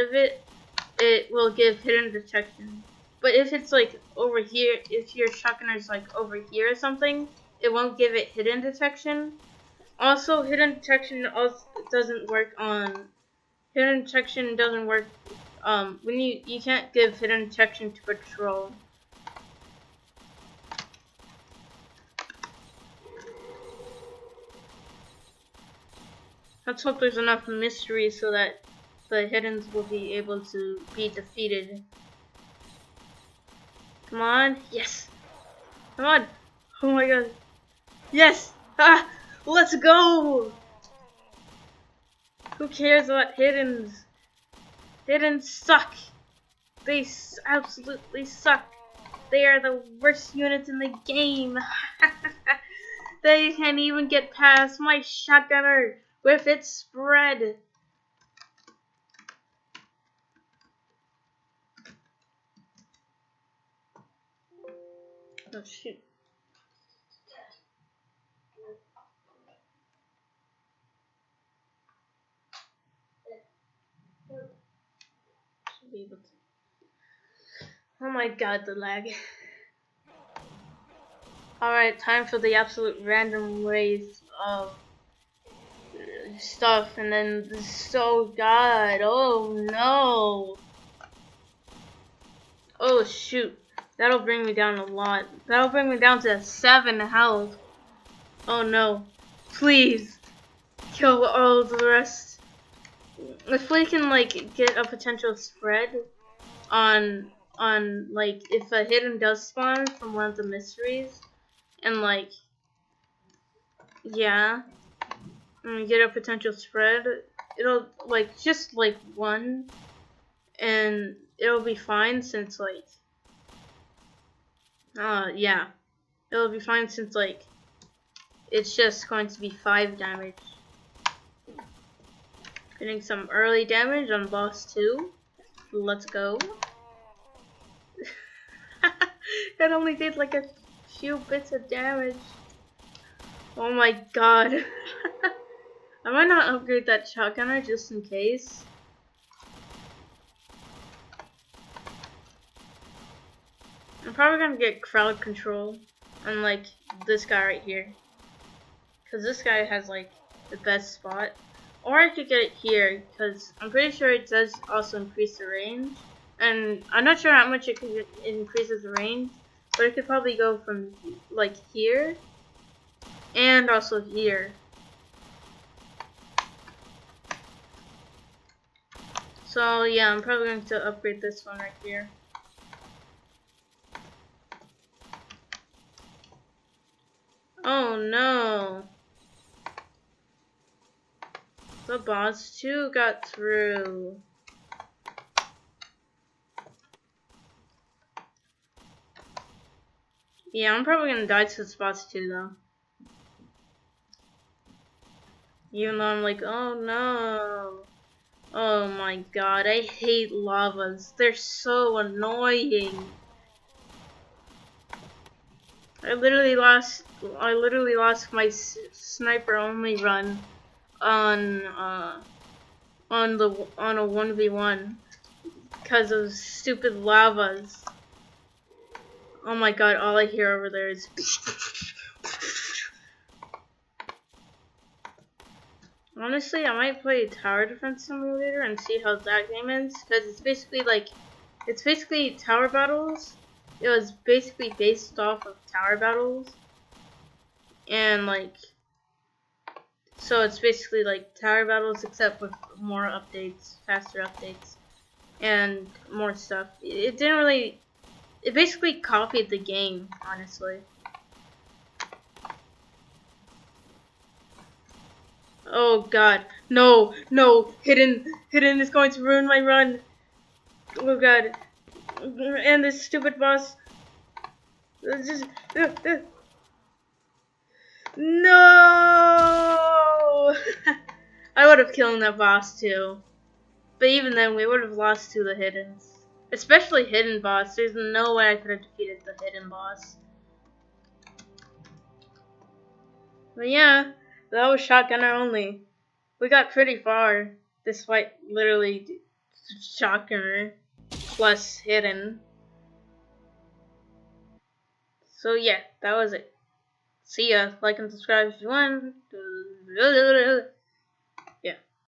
of it, it will give hidden detection. But if it's like over here, if your shotgunner's like over here or something, it won't give it hidden detection. Also, hidden detection also doesn't work on. Hidden detection doesn't work. When you can't give hidden detection to patrol. Let's hope there's enough mystery so that the hiddens will be able to be defeated. Come on, yes! Come on! Oh my god! Yes! Ah! Let's go! Who cares about hiddens? Hiddens suck! They absolutely suck! They are the worst units in the game! They can't even get past my shotgunner with its spread! Oh shoot. Should be able to. Oh my god, the lag. Alright, time for the absolute random ways of stuff, and then god, oh no. Oh shoot. That'll bring me down a lot. That'll bring me down to 7 health. Oh no. Please. Kill all the rest. If we can like get a potential spread on like if a hidden does spawn from one of the mysteries, and like yeah, and we get a potential spread, it'll like just like one, and it'll be fine since like yeah, it'll be fine since like it's just going to be 5 damage. Getting some early damage on boss 2. Let's go. That only did like a few bits of damage. Oh my god. I might not upgrade that shotgunner just in case. I'm probably gonna get crowd control, unlike this guy right here. Cause this guy has like the best spot. Or I could get it here, because I'm pretty sure it does also increase the range. And I'm not sure how much it increases the range, but it could probably go from like here and also here. So yeah, I'm probably going to upgrade this one right here. Oh no. The boss 2 got through. Yeah, I'm probably gonna die to the boss 2 though. Even though I'm like, oh no. Oh my god, I hate lavas. They're so annoying. I literally lost my sniper only run on a 1v1 because of stupid lavas. Oh my god, all I hear over there is honestly, I might play Tower Defense Simulator and see how that game is, because it's basically tower battles. It was basically based off of tower battles, and like, so it's basically like tower battles except with more updates, faster updates, and more stuff. It didn't really, it basically copied the game, honestly. Oh god, no, no, hidden is going to ruin my run. Oh god, and this stupid boss. Just, no! I would have killed that boss too. But even then, we would have lost to the hiddens. Especially hidden boss. There's no way I could have defeated the hidden boss. But yeah, that was shotgunner only. We got pretty far, despite literally shocker plus hidden. So yeah, that was it. See ya. Like and subscribe if you want.